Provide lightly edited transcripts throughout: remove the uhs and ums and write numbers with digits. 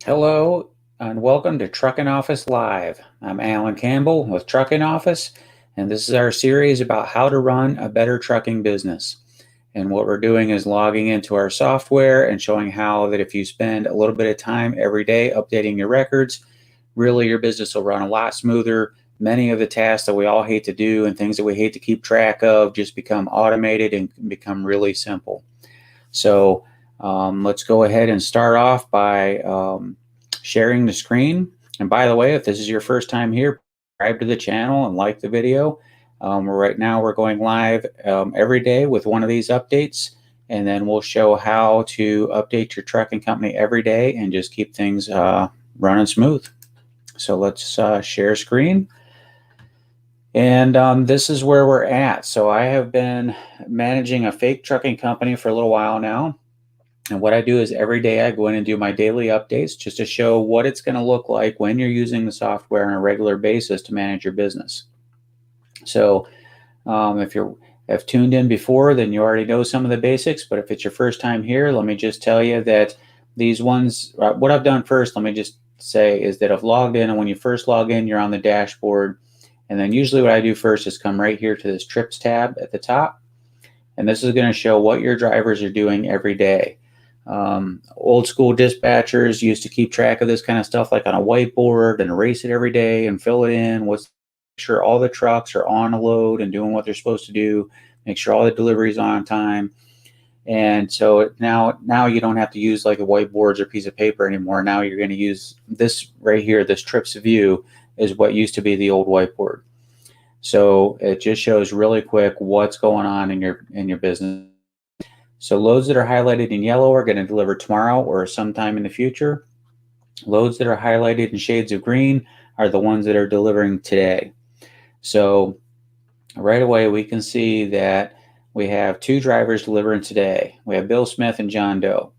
Hello and welcome to Trucking Office Live. I'm Alan Campbell with Trucking Office, and this is our series about how to run a better trucking business. And what we're doing is logging into our software and showing how that if you spend a little bit of time every day updating your records, really your business will run a lot smoother. Many of the tasks that we all hate to do and things that we hate to keep track of just become automated and become really simple. So let's go ahead and start off by sharing the screen. And by the way, if this is your first time here, subscribe to the channel and like the video. Right now we're going live every day with one of these updates, and then we'll show how to update your trucking company every day and just keep things running smooth. So let's share screen. And this is where we're at. So I have been managing a fake trucking company for a little while now. And what I do is every day I go in and do my daily updates just to show what it's going to look like when you're using the software on a regular basis to manage your business. So if you have tuned in before, then you already know some of the basics. But if it's your first time here, let me just tell you that these ones, what I've done first, let me just say is that I've logged in. And when you first log in, you're on the dashboard. And then usually what I do first is come right here to this trips tab at the top. And this is going to show what your drivers are doing every day. Old school dispatchers used to keep track of this kind of stuff like on a whiteboard and erase it every day and fill it in. Make sure all the trucks are on a load and doing what they're supposed to do. Make sure all the deliveries are on time. And so now you don't have to use like a whiteboards or piece of paper anymore. Now you're going to use this right here. This trips view is what used to be the old whiteboard. So it just shows really quick what's going on in your business. So loads that are highlighted in yellow are going to deliver tomorrow or sometime in the future. Loads that are highlighted in shades of green are the ones that are delivering today. So right away we can see that we have two drivers delivering today. We have Bill Smith and John Doe.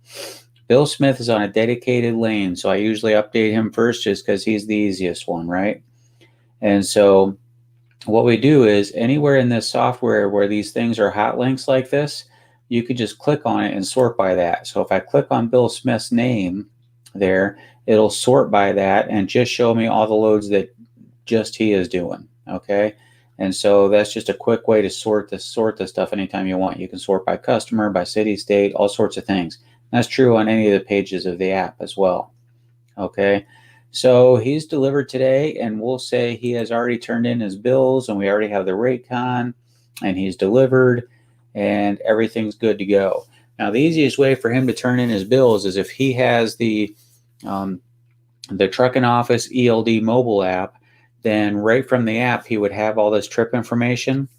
Bill Smith is on a dedicated lane, so I usually update him first just because he's the easiest one, right? And so what we do is anywhere in this software where these things are hot links like this, you could just click on it and sort by that. So if I click on Bill Smith's name there, it'll sort by that and just show me all the loads that just he is doing. Okay. And so that's just a quick way to sort this stuff anytime you want. You can sort by customer, by city, state, all sorts of things. That's true on any of the pages of the app as well. Okay. So he's delivered today, and we'll say he has already turned in his bills, and we already have the rate con, and he's delivered, and everything's good to go. Now, the easiest way for him to turn in his bills is if he has the Trucking Office ELD mobile app, then right from the app, he would have all this trip information.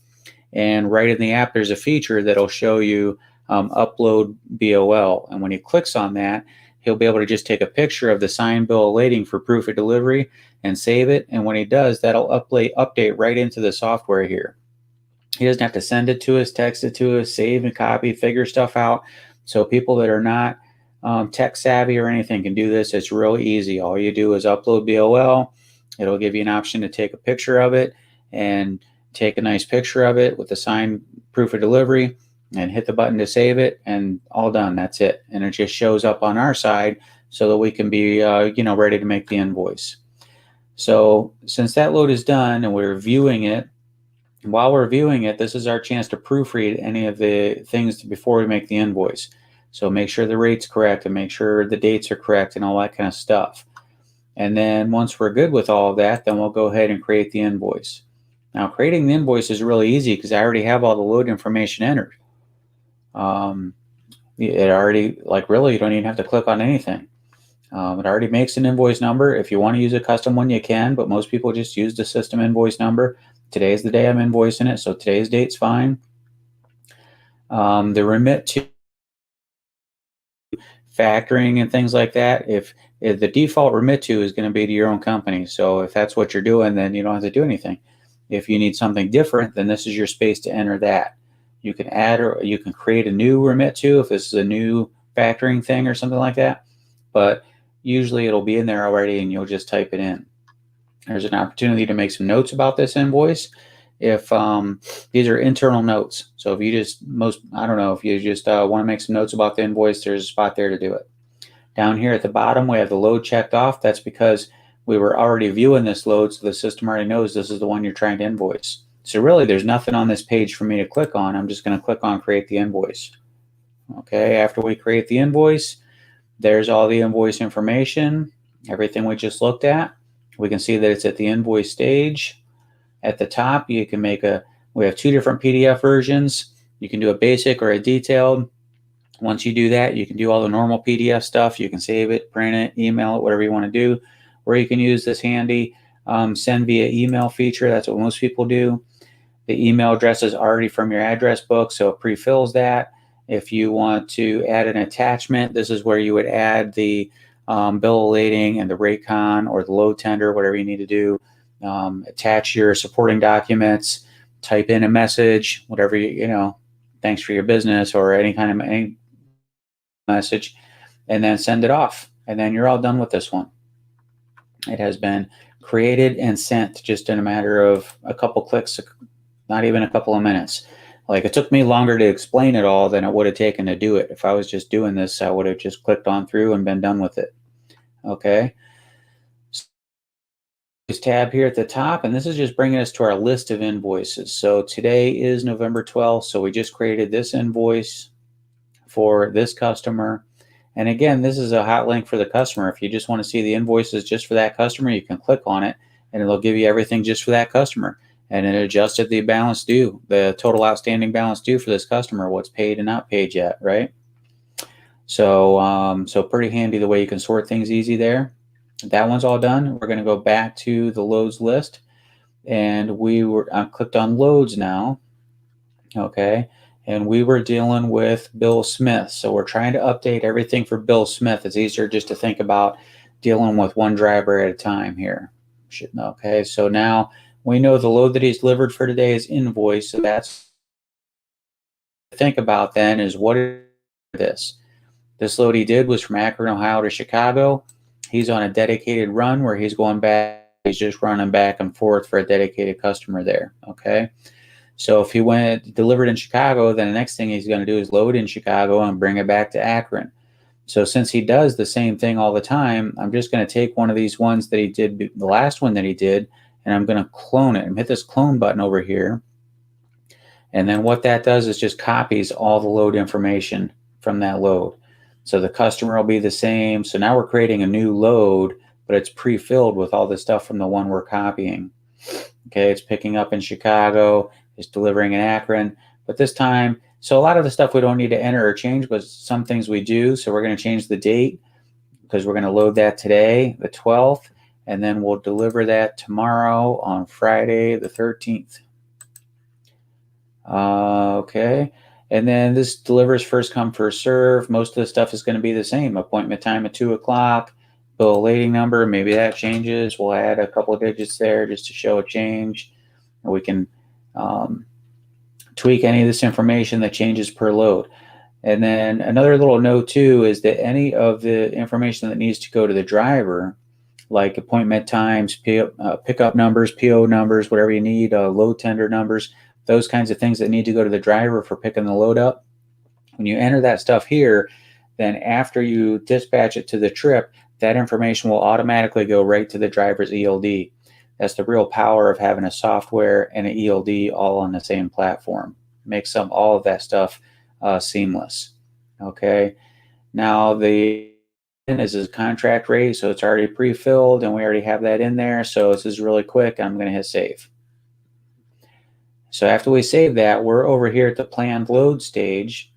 And right in the app, there's a feature that'll show you upload BOL. And when he clicks on that, he'll be able to just take a picture of the signed bill of lading for proof of delivery and save it. And when he does, that'll update right into the software here. He doesn't have to send it to us, text it to us, save and copy, figure stuff out. So people that are not tech savvy or anything can do this. It's really easy. All you do is upload BOL. It'll give you an option to take a picture of it and take a nice picture of it with the signed proof of delivery and hit the button to save it, and all done. That's it. And it just shows up on our side so that we can be ready to make the invoice. So since that load is done and we're viewing it, while we're viewing it, this is our chance to proofread any of the things before we make the invoice. So make sure the rate's correct and make sure the dates are correct and all that kind of stuff. And then once we're good with all of that, then we'll go ahead and create the invoice. Now, creating the invoice is really easy because I already have all the load information entered. It already, really, you don't even have to click on anything. It already makes an invoice number. If you want to use a custom one, you can, but most people just use the system invoice number. Today is the day I'm invoicing it, so today's date's fine. The remit to factoring and things like that, if the default remit to is going to be to your own company. So if that's what you're doing, then you don't have to do anything. If you need something different, then this is your space to enter that. You can add or you can create a new remit to if this is a new factoring thing or something like that. But usually it'll be in there already and you'll just type it in. There's an opportunity to make some notes about this invoice. If these are internal notes. So if you just, I don't know, if you just want to make some notes about the invoice, there's a spot there to do it. Down here at the bottom, we have the load checked off. That's because we were already viewing this load, so the system already knows this is the one you're trying to invoice. So really, there's nothing on this page for me to click on. I'm just going to click on create the invoice. Okay, after we create the invoice, there's all the invoice information, everything we just looked at. We can see that it's at the invoice stage. At the top, we have two different PDF versions. You can do a basic or a detailed. Once you do that, you can do all the normal PDF stuff. You can save it, print it, email it, whatever you want to do. Or you can use this handy send via email feature. That's what most people do. The email address is already from your address book, so it pre-fills that. If you want to add an attachment, this is where you would add the bill of lading and the rate con or the load tender, whatever you need to do. Attach your supporting documents, type in a message, whatever thanks for your business or any message, and then send it off. And then you're all done with this one. It has been created and sent just in a matter of a couple clicks, not even a couple of minutes. Like, it took me longer to explain it all than it would have taken to do it. If I was just doing this, I would have just clicked on through and been done with it. Okay. So this tab here at the top, and this is just bringing us to our list of invoices. So today is November 12th. So we just created this invoice for this customer. And again, this is a hot link for the customer. If you just want to see the invoices just for that customer, you can click on it and it'll give you everything just for that customer. And it adjusted the balance due, the total outstanding balance due for this customer, what's paid and not paid yet, right? So, so pretty handy the way you can sort things easy there. That one's all done. We're going to go back to the loads list, and I clicked on loads now. Okay. And we were dealing with Bill Smith. So we're trying to update everything for Bill Smith. It's easier just to think about dealing with one driver at a time here. Okay. So now we know the load that he's delivered for today is invoice. So that's to think about then is what is this? This load he did was from Akron, Ohio to Chicago. He's on a dedicated run where he's going back. He's just running back and forth for a dedicated customer there. Okay. So if he went delivered in Chicago, then the next thing he's going to do is load in Chicago and bring it back to Akron. So since he does the same thing all the time, I'm just going to take one of these ones that he did, the last one that he did, and I'm going to clone it and hit this clone button over here. And then what that does is just copies all the load information from that load. So the customer will be the same. So now we're creating a new load, but it's pre-filled with all the stuff from the one we're copying. Okay, it's picking up in Chicago, it's delivering in Akron, but this time, so a lot of the stuff we don't need to enter or change, but some things we do. So we're going to change the date because we're going to load that today, the 12th, and then we'll deliver that tomorrow on Friday, the 13th. Okay. And then this delivers first come, first serve. Most of the stuff is going to be the same. Appointment time at 2 o'clock. Bill of lading number, maybe that changes. We'll add a couple of digits there just to show a change. We can tweak any of this information that changes per load. And then another little note too is that any of the information that needs to go to the driver, like appointment times, pickup numbers, PO numbers, whatever you need, load tender numbers, those kinds of things that need to go to the driver for picking the load up. When you enter that stuff here, then after you dispatch it to the trip, that information will automatically go right to the driver's ELD. That's the real power of having a software and an ELD all on the same platform. Makes all of that stuff seamless. Okay. Now the is a contract rate, so it's already pre-filled and we already have that in there. So this is really quick. I'm going to hit save. So after we save that, we're over here at the planned load stage.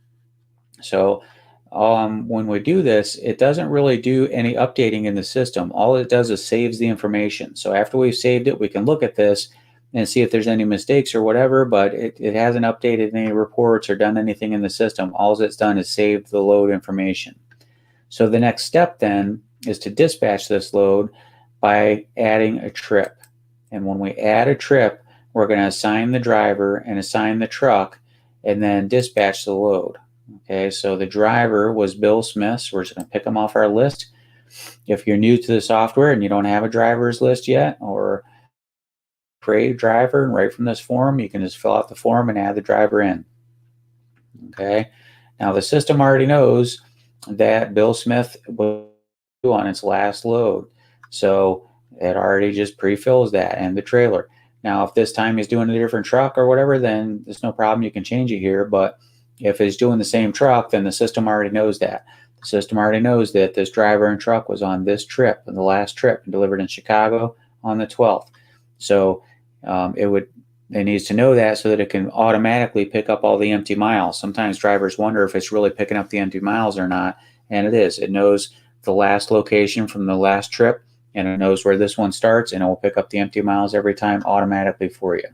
So when we do this, it doesn't really do any updating in the system. All it does is saves the information. So after we've saved it, we can look at this and see if there's any mistakes or whatever, but it hasn't updated any reports or done anything in the system. All it's done is saved the load information. So the next step then is to dispatch this load by adding a trip. And when we add a trip, we're going to assign the driver and assign the truck and then dispatch the load. Okay, so the driver was Bill Smith, so we're just going to pick him off our list. If you're new to the software and you don't have a driver's list yet, or create a driver and right from this form, you can just fill out the form and add the driver in. Okay, now the system already knows that Bill Smith was on its last load. So it already just pre-fills that and the trailer. Now, if this time he's doing a different truck or whatever, then there's no problem. You can change it here. But if he's doing the same truck, then the system already knows that. The system already knows that this driver and truck was on this trip, the last trip, and delivered in Chicago on the 12th. So it needs to know that so that it can automatically pick up all the empty miles. Sometimes drivers wonder if it's really picking up the empty miles or not, and it is. It knows the last location from the last trip, and it knows where this one starts, and it will pick up the empty miles every time automatically for you.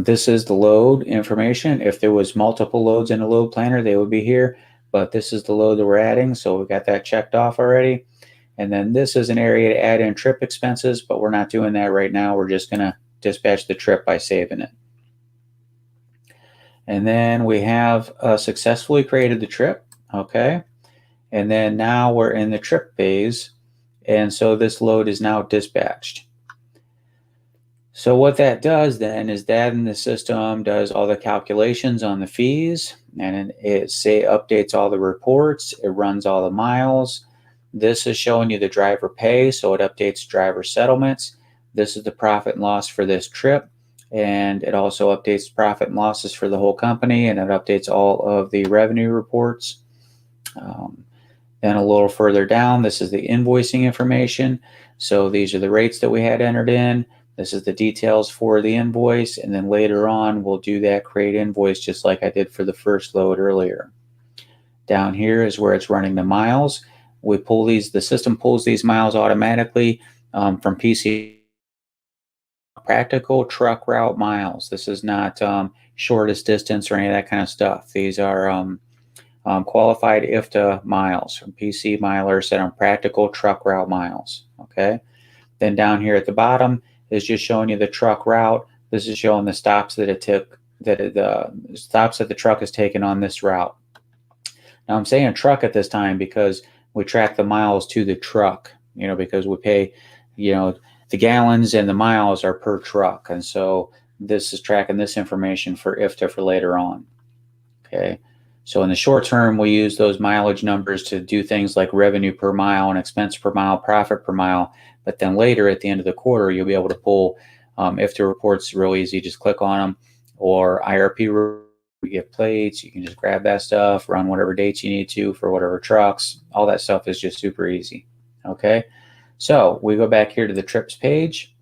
This is the load information. If there was multiple loads in a load planner, they would be here, but this is the load that we're adding, so we got that checked off already. And then this is an area to add in trip expenses, but we're not doing that right now. We're just going to dispatch the trip by saving it. And then we have successfully created the trip. Okay. And then now we're in the trip phase. And so this load is now dispatched. So what that does then is that in the system does all the calculations on the fees, and it updates all the reports. It runs all the miles. This is showing you the driver pay, so it updates driver settlements. This is the profit and loss for this trip, and it also updates profit and losses for the whole company, and it updates all of the revenue reports. Then a little further down, this is the invoicing information. So these are the rates that we had entered in. This is the details for the invoice, and then later on we'll do that create invoice just like I did for the first load earlier. Down here is where it's running the miles. We pull these, the system pulls these miles automatically from PC. Practical truck route miles. This is not shortest distance or any of that kind of stuff. These are qualified IFTA miles from PC Miler set on practical truck route miles. Okay. Then down here at the bottom is just showing you the truck route. This is showing the stops that it took, the stops that the truck has taken on this route. Now I'm saying truck at this time because we track the miles to the truck, because we pay, the gallons and the miles are per truck. And so this is tracking this information for IFTA for later on. Okay. So in the short term, we use those mileage numbers to do things like revenue per mile and expense per mile, profit per mile. But then later at the end of the quarter, you'll be able to pull IFTA reports real easy. Just click on them, or IRP. We get plates. You can just grab that stuff, run whatever dates you need to for whatever trucks. All that stuff is just super easy. Okay. So we go back here to the trips page,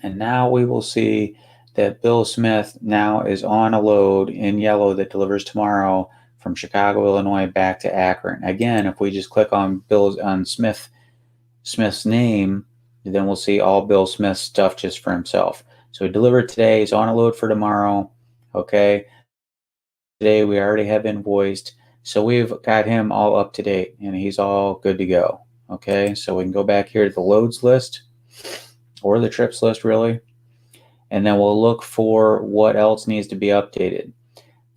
and now we will see that Bill Smith now is on a load in yellow that delivers tomorrow from Chicago, Illinois back to Akron. Again, if we just click on Smith's name, then we'll see all Bill Smith's stuff just for himself. So he delivered today, he's on a load for tomorrow. Okay. Today we already have invoiced. So we've got him all up to date and he's all good to go. Okay. So we can go back here to the loads list or the trips list really. And then we'll look for what else needs to be updated.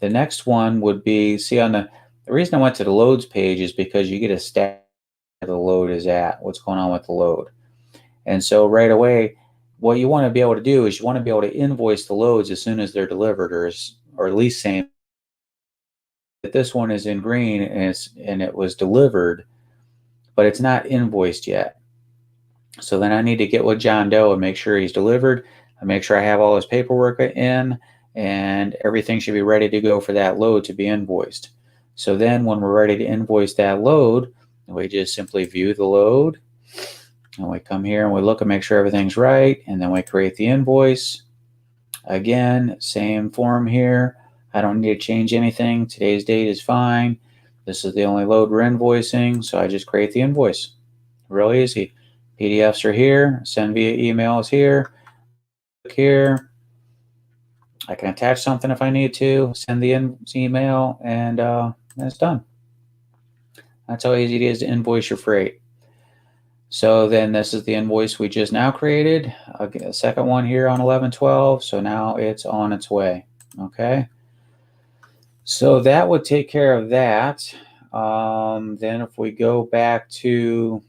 The next one would be, see on the reason I went to the loads page is because you get a stat where the load is at, what's going on with the load. And so right away, what you want to be able to do is you want to be able to invoice the loads as soon as they're delivered, or at least saying that this one is in green and it was delivered, but it's not invoiced yet. So then I need to get with John Doe and make sure he's delivered. I make sure I have all his paperwork in, and everything should be ready to go for that load to be invoiced. So then when we're ready to invoice that load, we just simply view the load, and we come here and we look and make sure everything's right, and then we create the invoice. Again, same form here. I don't need to change anything. Today's date is fine. This is the only load we're invoicing, so I just create the invoice. Real easy. PDFs are here. Send via email is here. Click here. I can attach something if I need to. Send the email, and it's done. That's how easy it is to invoice your freight. So then this is the invoice we just now created. I'll get a second one here on 11/12. So now it's on its way. Okay. So that would take care of that. Then if we go back to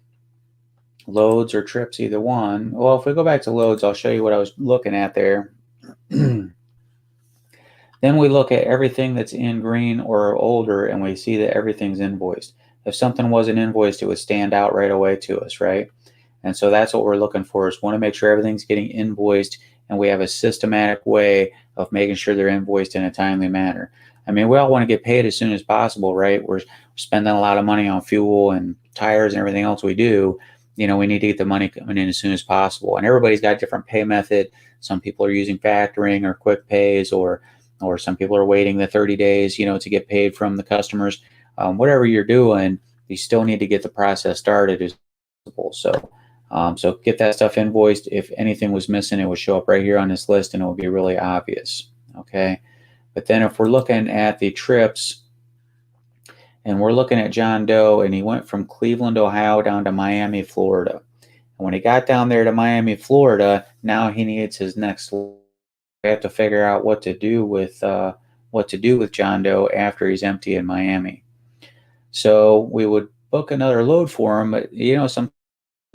loads or trips, either one. Well, if we go back to loads, I'll show you what I was looking at there. Then we look at everything that's in green or older and we see that everything's invoiced. If something wasn't invoiced, it would stand out right away to us, right? And so that's what we're looking for, is want to make sure everything's getting invoiced and we have a systematic way of making sure they're invoiced in a timely manner. I mean, we all want to get paid as soon as possible, right? We're spending a lot of money on fuel and tires and everything else we do. We need to get the money coming in as soon as possible. And everybody's got a different pay method. Some people are using factoring or quick pays, or some people are waiting the 30 days, to get paid from the customers. Whatever you're doing, you still need to get the process started as possible. So get that stuff invoiced. If anything was missing, it would show up right here on this list and it would be really obvious. Okay. But then if we're looking at the trips and we're looking at John Doe, and he went from Cleveland, Ohio down to Miami, Florida. And when he got down there to Miami, Florida, now he needs his next. We have to figure out what to do with John Doe after he's empty in Miami. So we would book another load for him, but some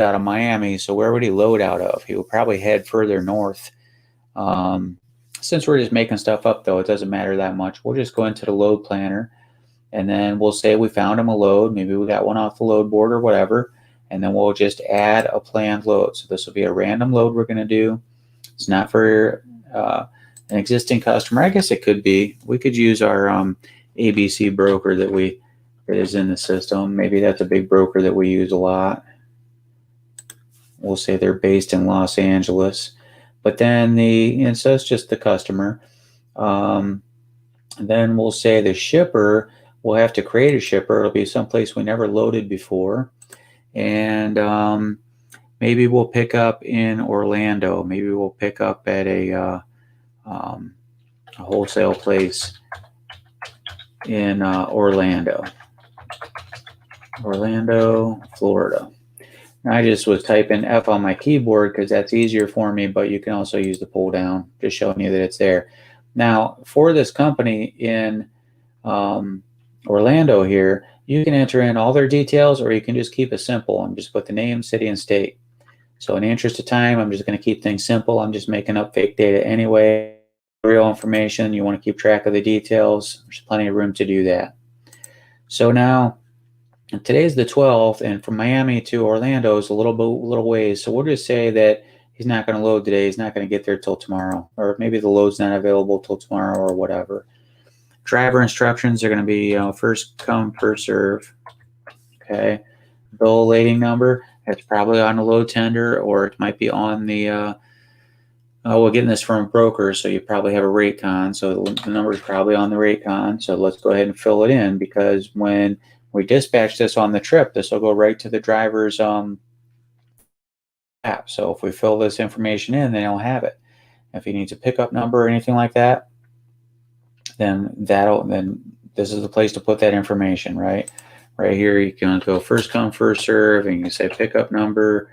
out of Miami. So where would he load out of? He would probably head further north. Since we're just making stuff up, though, it doesn't matter that much. We'll just go into the load planner, and then we'll say we found him a load. Maybe we got one off the load board or whatever, and then we'll just add a planned load. So this will be a random load we're going to do. It's not for an existing customer. I guess it could be. We could use our ABC broker that is in the system. Maybe that's a big broker that we use a lot. We'll say they're based in Los Angeles. But then so it's just the customer. Then we'll say the shipper, we'll have to create a shipper. It'll be someplace we never loaded before. And maybe we'll pick up in Orlando. Maybe we'll pick up at a wholesale place in Orlando, Florida. I just was typing F on my keyboard because that's easier for me, but you can also use the pull down, just showing you that it's there. Now, for this company in Orlando here, you can enter in all their details, or you can just keep it simple and just put the name, city, and state. So in the interest of time, I'm just going to keep things simple. I'm just making up fake data anyway. Real information, you want to keep track of the details. There's plenty of room to do that. So now, today's the 12th, and from Miami to Orlando is a little ways. So we'll just say that he's not going to load today. He's not going to get there till tomorrow, or maybe the load's not available till tomorrow, or whatever. Driver instructions are going to be first come, first serve. Okay. Bill lading number, it's probably on the load tender, or it might be on the. We're getting this from a broker, so you probably have a rate con. So the number is probably on the rate con. So let's go ahead and fill it in, because when we dispatch this on the trip, this will go right to the driver's app. So if we fill this information in, then he'll have it. If he needs a pickup number or anything like that, then this is the place to put that information, right? Right here, you can go first come, first serve, and you can say pickup number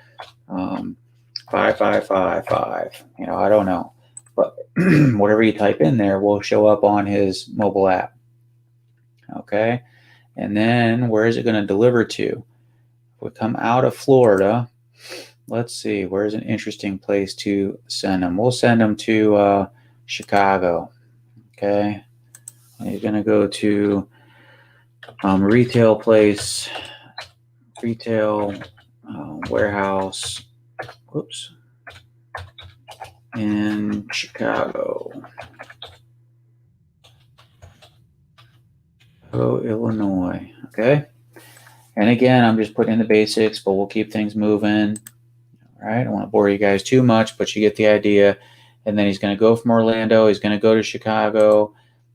5555. I don't know, but whatever you type in there will show up on his mobile app. Okay. And then where is it going to deliver to? If we come out of Florida, let's see, where's an interesting place to send them? We'll send them to Chicago. Okay. And he's going to go to retail warehouse, in Chicago, Illinois. Okay. And again, I'm just putting in the basics, but we'll keep things moving. All right. I don't want to bore you guys too much, but you get the idea. And then he's going to go from Orlando. He's going to go to Chicago.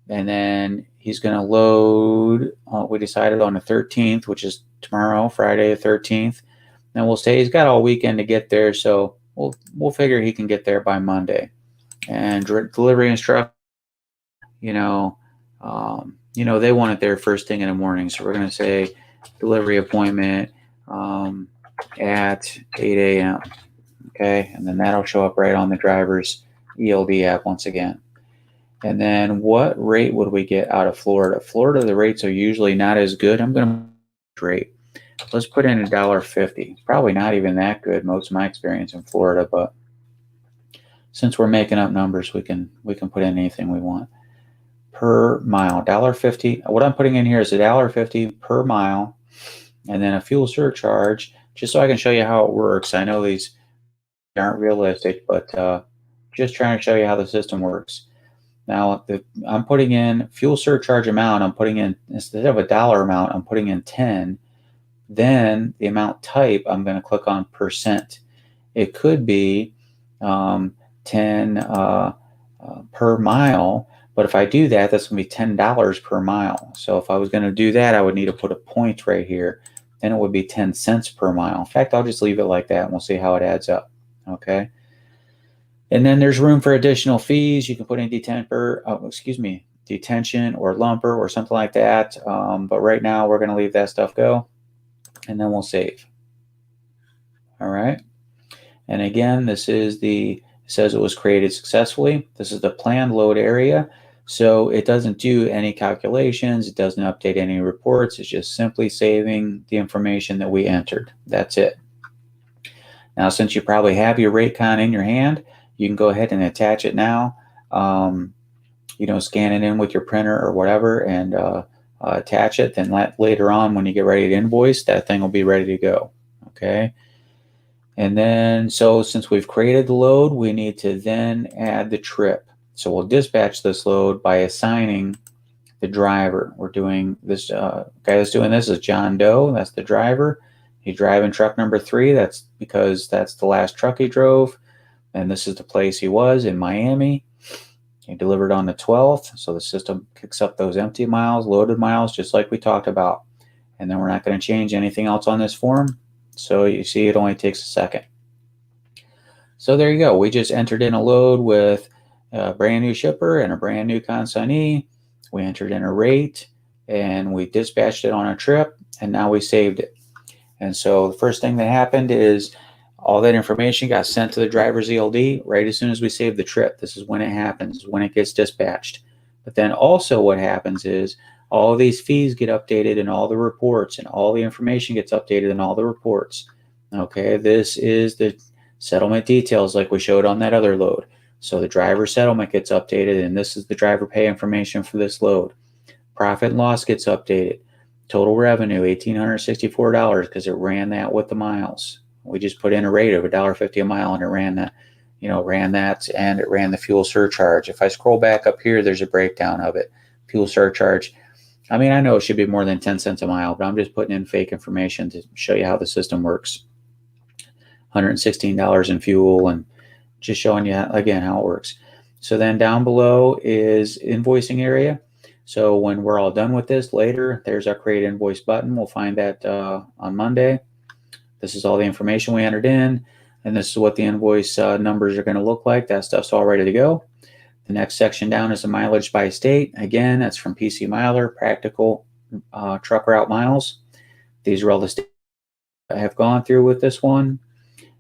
And then he's going to load, we decided on the 13th, which is tomorrow, Friday the 13th. Then we'll say he's got all weekend to get there. So we'll figure he can get there by Monday. And delivery instructions, they want it there first thing in the morning. So we're going to say delivery appointment at 8 a.m. Okay. And then that'll show up right on the driver's ELD app once again. And then what rate would we get out of Florida? Florida, the rates are usually not as good. I'm going to rate. Let's put in $1.50. Probably not even that good, most of my experience in Florida, but since we're making up numbers, we can put in anything we want. per mile, $1.50. What I'm putting in here is $1.50 per mile, and then a fuel surcharge, just so I can show you how it works. I know these aren't realistic, but just trying to show you how the system works. Now, I'm putting in fuel surcharge amount, I'm putting in, instead of a dollar amount, I'm putting in 10. Then the amount type, I'm going to click on percent. It could be 10 per mile, but if I do that, that's going to be $10 per mile. So if I was going to do that, I would need to put a point right here. Then it would be 10 cents per mile. In fact, I'll just leave it like that and we'll see how it adds up. Okay. And then there's room for additional fees. You can put in detention or lumper or something like that. But right now we're going to leave that stuff go, and then we'll save. All right. And again, this is it says it was created successfully. This is the planned load area. So it doesn't do any calculations. It doesn't update any reports. It's just simply saving the information that we entered. That's it. Now, since you probably have your rate con in your hand, you can go ahead and attach it now. Scan it in with your printer or whatever and attach it. Then later on, when you get ready to invoice, that thing will be ready to go. Okay. And then, so since we've created the load, we need to then add the trip. So we'll dispatch this load by assigning the driver. We're doing this, guy that's doing this is John Doe. That's the driver. He's driving truck number 3. That's because that's the last truck he drove. And this is the place he was in Miami. He delivered on the 12th. So the system kicks up those empty miles, loaded miles, just like we talked about. And then we're not going to change anything else on this form. So you see it only takes a second. So there you go. We just entered in a load with a brand new shipper and a brand new consignee. We entered in a rate and we dispatched it on a trip, and now we saved it. And so the first thing that happened is all that information got sent to the driver's ELD right as soon as we save the trip. This is when it happens, when it gets dispatched. But then also what happens is all of these fees get updated in all the reports, and all the information gets updated in all the reports. Okay, this is the settlement details like we showed on that other load. So the driver settlement gets updated, and this is the driver pay information for this load. Profit and loss gets updated. Total revenue, $1,864, because it ran that with the miles. We just put in a rate of $1.50 a mile, and it ran that, and it ran the fuel surcharge. If I scroll back up here, there's a breakdown of it. Fuel surcharge. I mean, I know it should be more than 10 cents a mile, but I'm just putting in fake information to show you how the system works. $116 in fuel, and just showing you, again, how it works. So then down below is invoicing area. So when we're all done with this later, there's our create invoice button. We'll find that on Monday. This is all the information we entered in, and this is what the invoice numbers are going to look like. That stuff's all ready to go. The next section down is the mileage by state. Again, that's from PC Miler, practical truck route miles. These are all the states I have gone through with this one.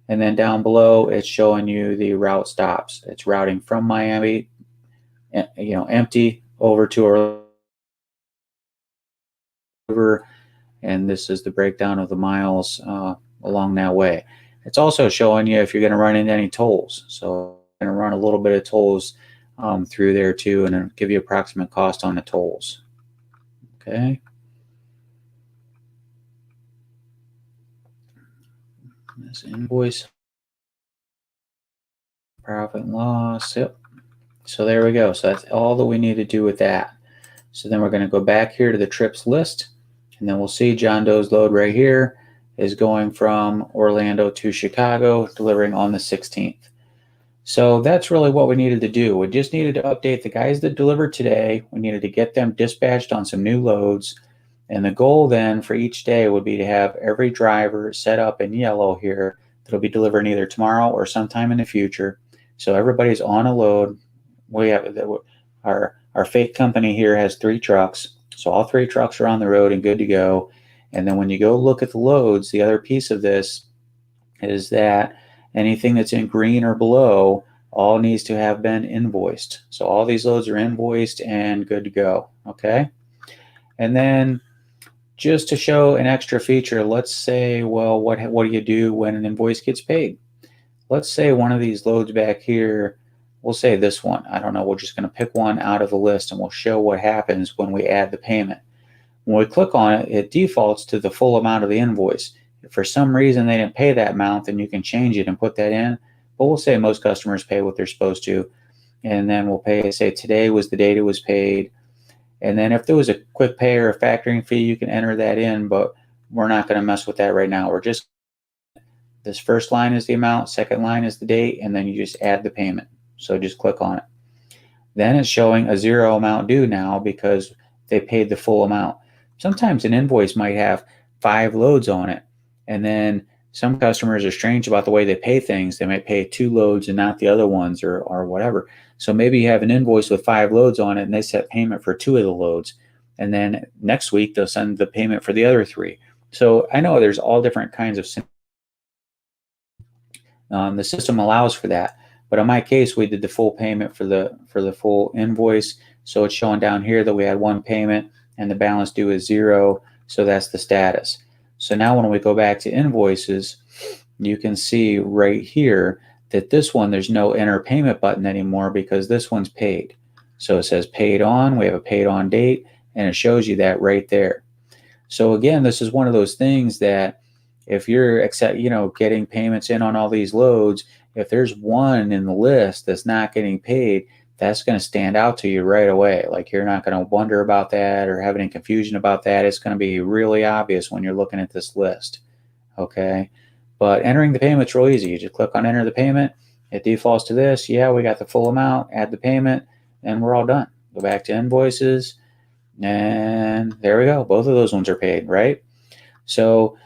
And then down below, it's showing you the route stops. It's routing from Miami, empty over to River, and this is the breakdown of the miles along that way. It's also showing you if you're going to run into any tolls. So I'm going to run a little bit of tolls through there too, and it'll give you approximate cost on the tolls. Okay. This invoice, profit and loss. Yep. So there we go. So that's all that we need to do with that. So then we're going to go back here to the trips list, and then we'll see John Doe's load right here is going from Orlando to Chicago, delivering on the 16th. So that's really what we needed to do. We just needed to update the guys that delivered today. We needed to get them dispatched on some new loads. And the goal then for each day would be to have every driver set up in yellow here that'll be delivering either tomorrow or sometime in the future. So everybody's on a load. We have our fake company here has 3 trucks. So all 3 trucks are on the road and good to go. And then when you go look at the loads, the other piece of this is that anything that's in green or below all needs to have been invoiced. So all these loads are invoiced and good to go. Okay. And then just to show an extra feature, let's say, well, what do you do when an invoice gets paid? Let's say one of these loads back here we'll say this one. I don't know. We're just going to pick one out of the list and we'll show what happens when we add the payment. When we click on it, it defaults to the full amount of the invoice. If for some reason they didn't pay that amount, then you can change it and put that in. But we'll say most customers pay what they're supposed to. And then we'll pay, say today was the date it was paid. And then if there was a quick pay or a factoring fee, you can enter that in, but we're not going to mess with that right now. We're just, this first line is the amount, second line is the date, and then you just add the payment. So just click on it. Then it's showing a 0 amount due now because they paid the full amount. Sometimes an invoice might have 5 loads on it, and then some customers are strange about the way they pay things. They might pay 2 loads and not the other ones or whatever. So maybe you have an invoice with 5 loads on it and they set payment for 2 of the loads. And then next week they'll send the payment for the other 3. So I know there's all different kinds of the system allows for that. But in my case, we did the full payment for the full invoice. So it's showing down here that we had 1 payment and the balance due is 0. So that's the status. So now when we go back to invoices, you can see right here that this one, there's no enter payment button anymore because this one's paid. So it says paid on, we have a paid on date, and it shows you that right there. So again, this is one of those things that if you're getting payments in on all these loads, if there's one in the list that's not getting paid, that's going to stand out to you right away. Like you're not going to wonder about that or have any confusion about that. It's going to be really obvious when you're looking at this list. Okay. But entering the payment's real easy. You just click on enter the payment. It defaults to this. Yeah, we got the full amount, add the payment, and we're all done. Go back to invoices. And there we go. Both of those ones are paid, right? So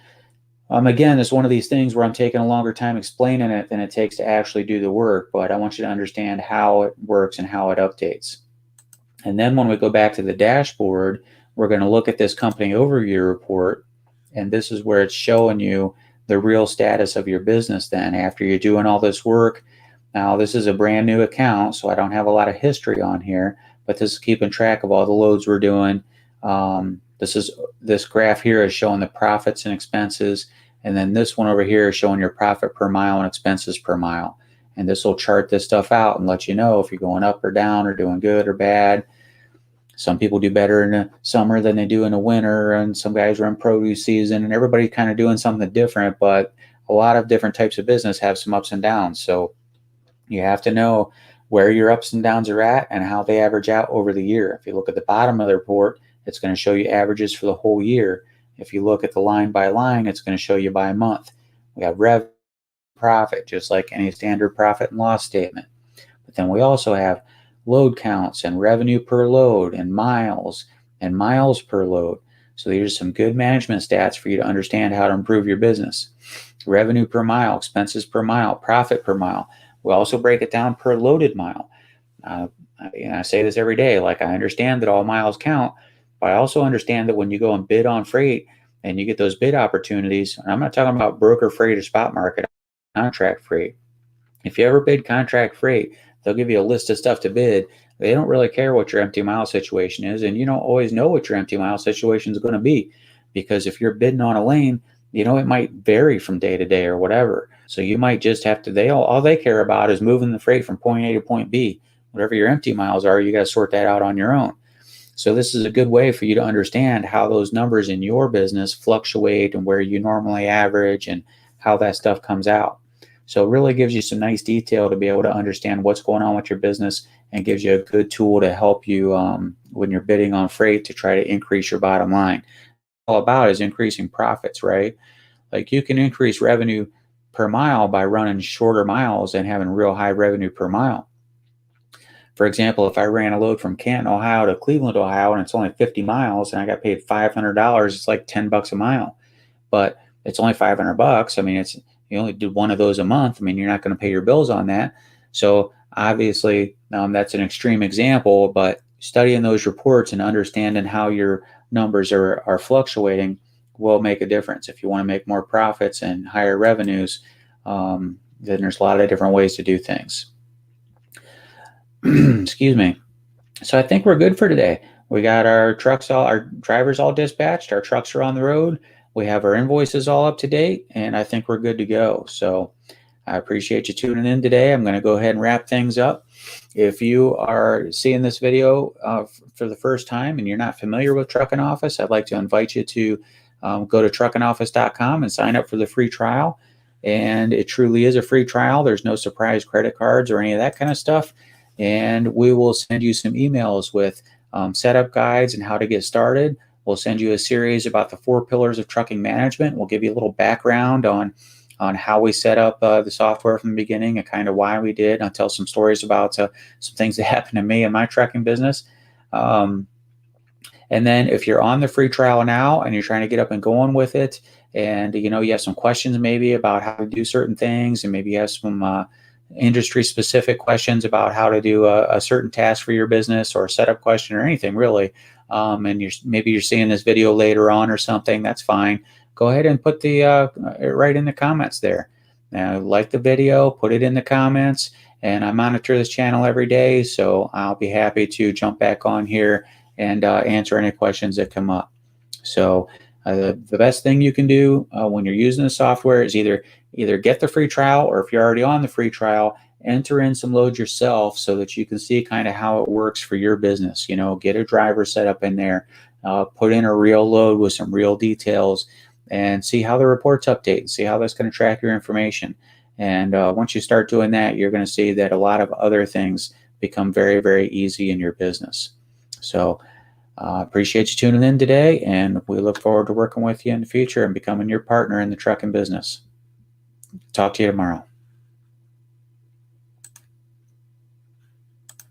again, it's one of these things where I'm taking a longer time explaining it than it takes to actually do the work, but I want you to understand how it works and how it updates. And then when we go back to the dashboard, we're going to look at this company overview report, and this is where it's showing you the real status of your business then after you're doing all this work. Now, this is a brand new account, so I don't have a lot of history on here, but this is keeping track of all the loads we're doing. This graph here is showing the profits and expenses, and then this one over here is showing your profit per mile and expenses per mile. And this will chart this stuff out and let you know if you're going up or down or doing good or bad. Some people do better in the summer than they do in the winter, and some guys are in produce season, and everybody's kind of doing something different, but a lot of different types of business have some ups and downs. So you have to know where your ups and downs are at and how they average out over the year. If you look at the bottom of the report, it's going to show you averages for the whole year. If you look at the line by line, it's going to show you by month. We have revenue, profit, just like any standard profit and loss statement. But then we also have load counts and revenue per load and miles per load. So these are some good management stats for you to understand how to improve your business. Revenue per mile, expenses per mile, profit per mile. We also break it down per loaded mile. I say this every day, like I understand that all miles count, but I also understand that when you go and bid on freight and you get those bid opportunities, and I'm not talking about broker freight or spot market, contract freight. If you ever bid contract freight, they'll give you a list of stuff to bid. They don't really care what your empty mile situation is, and you don't always know what your empty mile situation is going to be, because if you're bidding on a lane, it might vary from day to day or whatever. So you might just have to, all they care about is moving the freight from point A to point B. Whatever your empty miles are, you got to sort that out on your own. So this is a good way for you to understand how those numbers in your business fluctuate and where you normally average and how that stuff comes out. So it really gives you some nice detail to be able to understand what's going on with your business, and gives you a good tool to help you when you're bidding on freight to try to increase your bottom line. All about is increasing profits, right? Like you can increase revenue per mile by running shorter miles and having real high revenue per mile. For example, if I ran a load from Canton, Ohio to Cleveland, Ohio, and it's only 50 miles and I got paid $500, it's like $10 a mile. But it's only $500. I mean, you only do one of those a month. I mean, you're not going to pay your bills on that. So obviously, that's an extreme example, but studying those reports and understanding how your numbers are fluctuating will make a difference. If you want to make more profits and higher revenues, then there's a lot of different ways to do things. Excuse me. So I think we're good for today. We got our drivers all dispatched. Our trucks are on the road. We have our invoices all up to date, and I think we're good to go. So I appreciate you tuning in today. I'm going to go ahead and wrap things up. If you are seeing this video for the first time and you're not familiar with Trucking Office, I'd like to invite you to go to truckingoffice.com and sign up for the free trial. And it truly is a free trial. There's no surprise credit cards or any of that kind of stuff. And we will send you some emails with setup guides and how to get started. We'll send you a series about the 4 pillars of trucking management. We'll give you a little background on how we set up the software from the beginning and kind of why we did. I'll tell some stories about some things that happened to me in my trucking business. And then if you're on the free trial now and you're trying to get up and going with it, and you have some questions maybe about how to do certain things, and maybe you have some industry specific questions about how to do a certain task for your business, or a setup question, or anything really, and maybe you're seeing this video later on or something, that's fine. Go ahead and put the right in the comments there. Like the video, put it in the comments, and I monitor this channel every day, so I'll be happy to jump back on here and answer any questions that come up. So the best thing you can do when you're using the software is either get the free trial, or if you're already on the free trial, enter in some loads yourself so that you can see kind of how it works for your business. Get a driver set up in there, put in a real load with some real details, and see how the reports update, and see how that's going to track your information. And once you start doing that, you're going to see that a lot of other things become very, very easy in your business. So appreciate you tuning in today, and we look forward to working with you in the future and becoming your partner in the trucking business. Talk to you tomorrow.